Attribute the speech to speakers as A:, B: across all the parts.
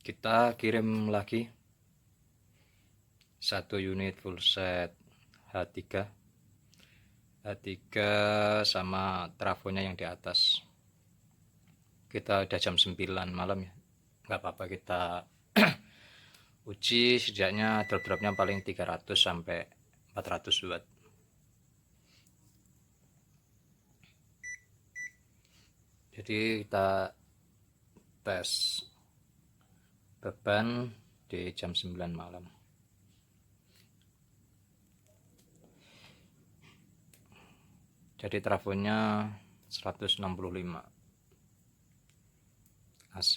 A: Kita kirim lagi satu unit full set H3 sama trafonya yang di atas. Kita udah jam 9 malam ya, nggak apa-apa kita uji setidaknya drop-dropnya paling 300 sampai 400 watt. Jadi kita tes beban di jam 9 malam. Jadi trafonya 165 AC.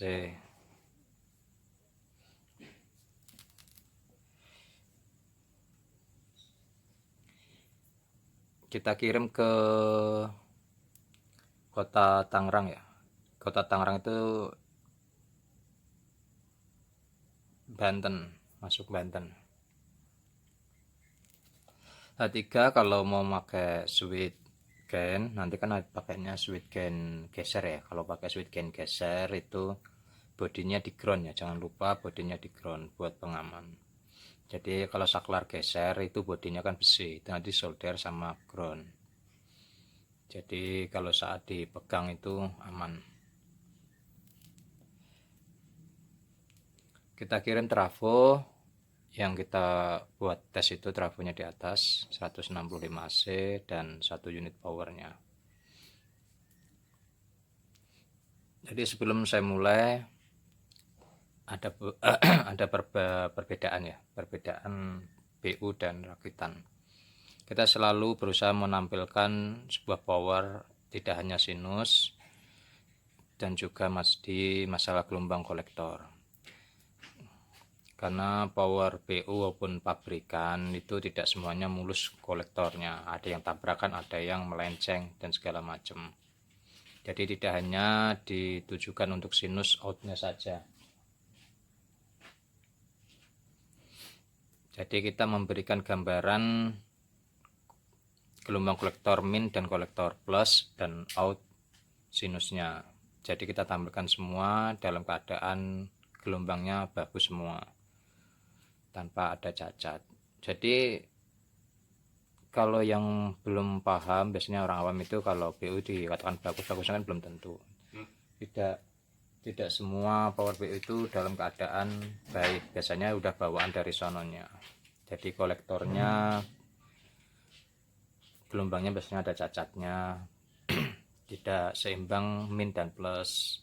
A: Kita kirim ke kota Tangerang ya. Kota Tangerang itu Banten, masuk Banten. H3 kalau mau pakai switch gain, nanti kan pakainya switch gain geser ya. Kalau pakai switch gain geser itu bodinya di ground ya, jangan lupa bodinya di ground buat pengaman. Jadi kalau saklar geser itu bodinya kan besi, itu nanti solder sama ground. Jadi kalau saat dipegang itu aman. Kita kirim trafo yang kita buat tes itu, trafonya di atas 165 AC dan 1 unit powernya. Jadi sebelum saya mulai ada ada perbedaan ya, perbedaan BU dan rakitan. Kita selalu berusaha menampilkan sebuah power tidak hanya sinus dan juga di masalah gelombang kolektor. Karena power BU maupun pabrikan itu tidak semuanya mulus kolektornya, ada yang tabrakan, ada yang melenceng dan segala macam. Jadi tidak hanya ditujukan untuk sinus outnya saja. Jadi kita memberikan gambaran gelombang kolektor min dan kolektor plus dan out sinusnya. Jadi kita tampilkan semua dalam keadaan gelombangnya bagus semua, tanpa ada cacat. Jadi kalau yang belum paham, biasanya orang awam itu kalau BU dikatakan bagus-bagusnya kan belum tentu. Tidak semua power BU itu dalam keadaan baik. Biasanya udah bawaan dari sononya. Jadi kolektornya gelombangnya biasanya ada cacatnya, tidak seimbang min dan plus.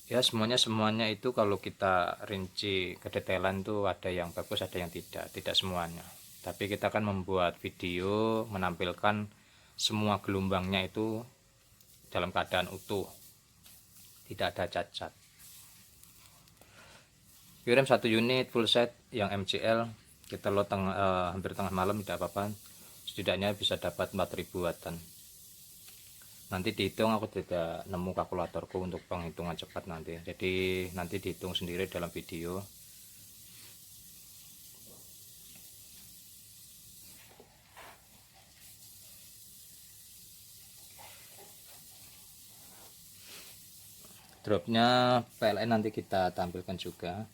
A: Ya semuanya itu kalau kita rinci kedetailan tuh ada yang bagus, ada yang tidak semuanya. Tapi kita akan membuat video menampilkan semua gelombangnya itu dalam keadaan utuh, tidak ada cacat. Kirim satu unit full set yang MCL, kita load hampir tengah malam, tidak apa-apa, setidaknya bisa dapat 4000 wattan. Nanti dihitung, aku tidak nemu kalkulatorku untuk penghitungan cepat nanti, jadi nanti dihitung sendiri dalam video. Dropnya PLN nanti kita tampilkan juga.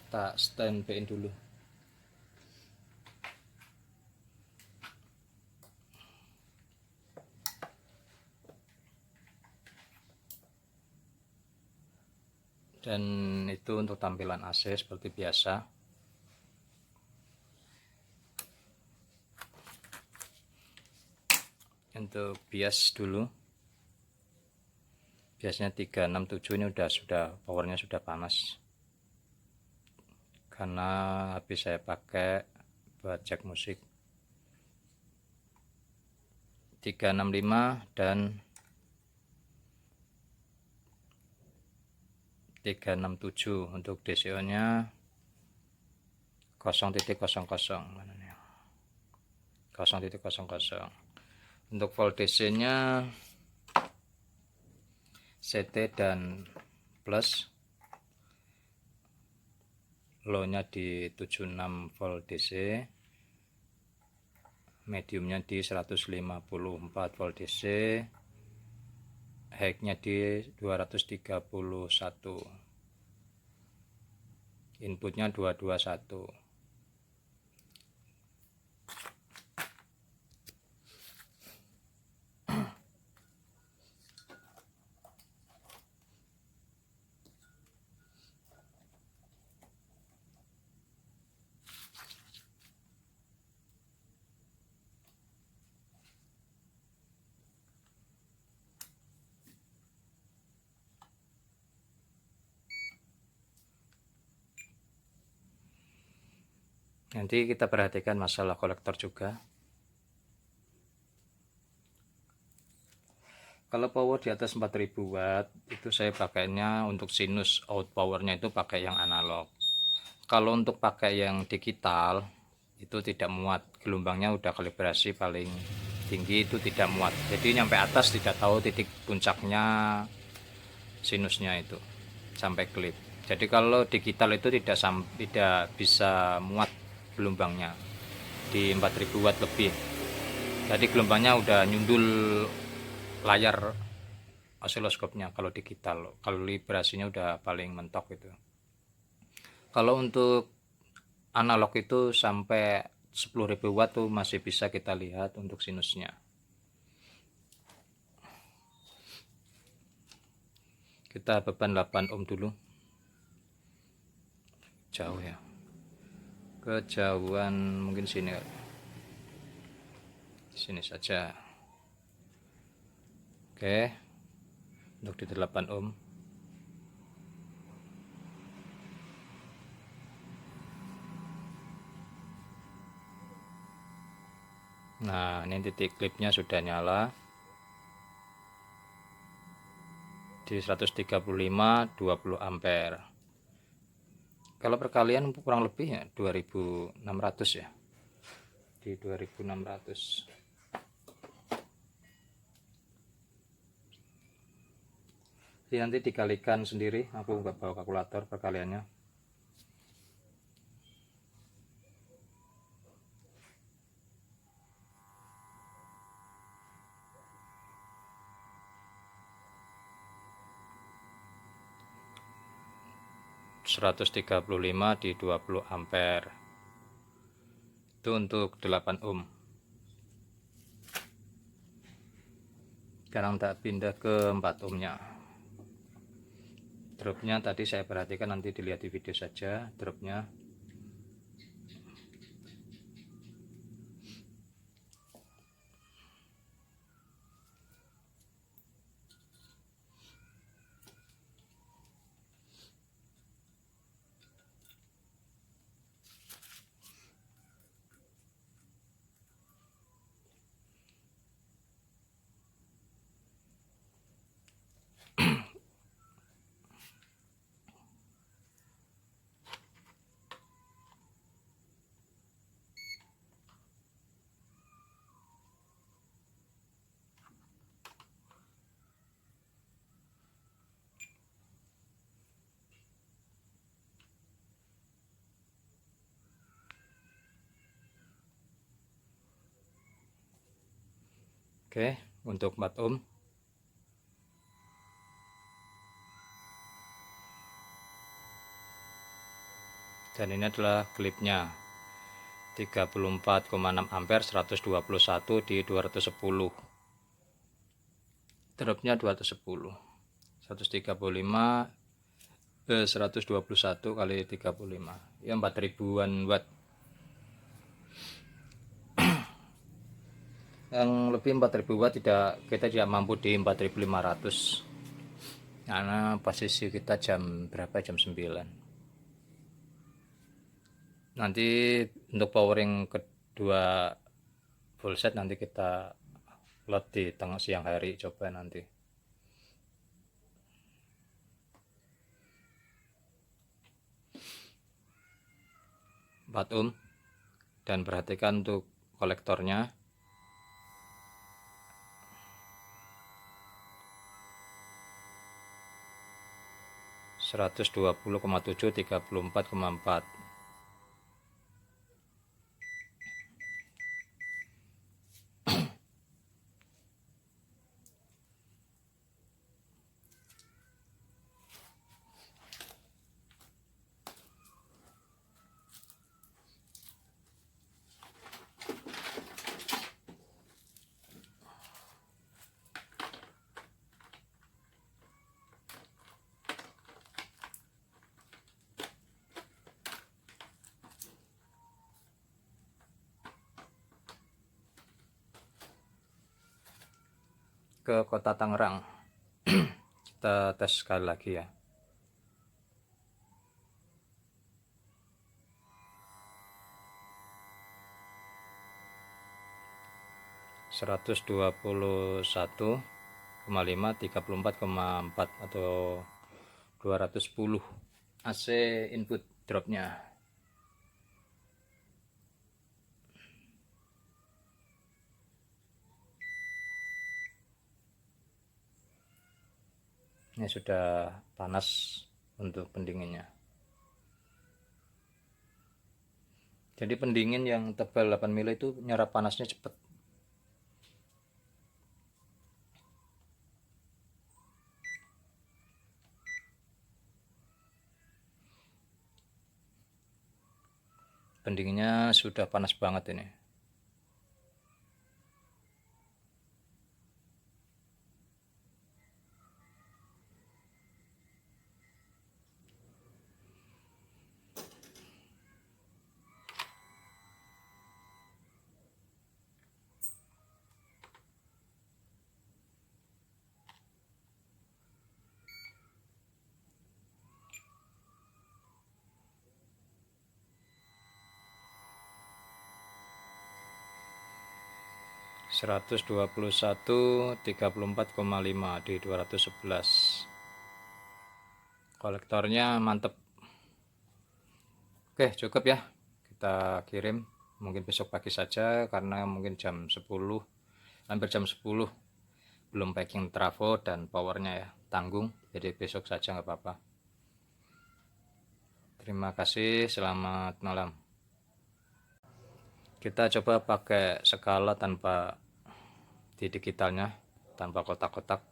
A: Tak standby dulu. Dan itu untuk tampilan AC seperti biasa. Untuk bias dulu, biasanya 367 ini sudah powernya sudah panas, karena habis saya pakai buat cek musik. 365 dan 367 untuk DCO nya 0.00 0.00. Untuk voltase nya CT dan plus low-nya di 76 volt DC, mediumnya di 154 volt DC, high-nya di 231, inputnya 221. Nanti kita perhatikan masalah kolektor juga. Kalau power di atas 4000 watt itu saya pakainya untuk sinus, out powernya itu pakai yang analog. Kalau untuk pakai yang digital itu tidak muat, gelombangnya udah kalibrasi paling tinggi itu tidak muat, jadi nyampe atas tidak tahu titik puncaknya sinusnya itu sampai klip. Jadi kalau digital itu tidak bisa muat gelombangnya di 4000 watt lebih, jadi gelombangnya udah nyundul layar osiloskopnya. Kalau digital kalibrasinya udah paling mentok itu. Kalau untuk analog itu sampai 10.000 watt tuh masih bisa kita lihat untuk sinusnya. Kita beban 8 ohm dulu. Jauh ya, kejauhan mungkin sini saja. Oke, untuk di 8 ohm. Nah, ini titik klipnya sudah nyala di 135 20 ampere. Kalau perkalian kurang lebih ya 2600 ya, di 2600. Jadi nanti dikalikan sendiri, aku nggak bawa kalkulator perkaliannya. ...135 di 20 ampere. Itu untuk 8 ohm. Sekarang tak pindah ke 4 ohmnya. Dropnya tadi saya perhatikan, nanti dilihat di video saja dropnya. Oke, untuk 4 ohm. Dan ini adalah klipnya 34,6 ampere 121 di 210. Dropnya 210. 135 121 kali 35 ya 4000-an watt. Yang lebih 4000 watt kita tidak mampu di 4500 karena posisi kita jam berapa, jam 9. Nanti untuk powering kedua full set nanti kita load di tengah siang hari, coba nanti. Ohm. Dan perhatikan untuk kolektornya. ...120,7 34,4 ke kota Tangerang. Kita tes sekali lagi ya. (121,5, 34,4 atau 210 AC input dropnya. Ini sudah panas untuk pendinginnya. Jadi pendingin yang tebal 8 mili itu nyerap panasnya cepat. Pendinginnya sudah panas banget ini. (121,34,5 di 211). Kolektornya mantep. Oke, cukup ya. Kita kirim mungkin besok pagi saja karena mungkin jam 10, hampir jam 10 belum packing trafo dan powernya ya, tanggung. Jadi besok saja nggak apa-apa. Terima kasih, selamat malam. Kita coba pakai skala tanpa di digitalnya, tanpa kotak-kotak.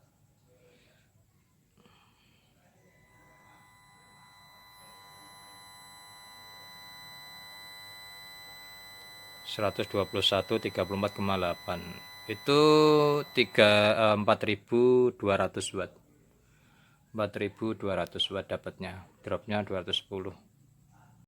A: (121,34,8) itu 4.200 watt. 4.200 watt dapatnya, dropnya 210.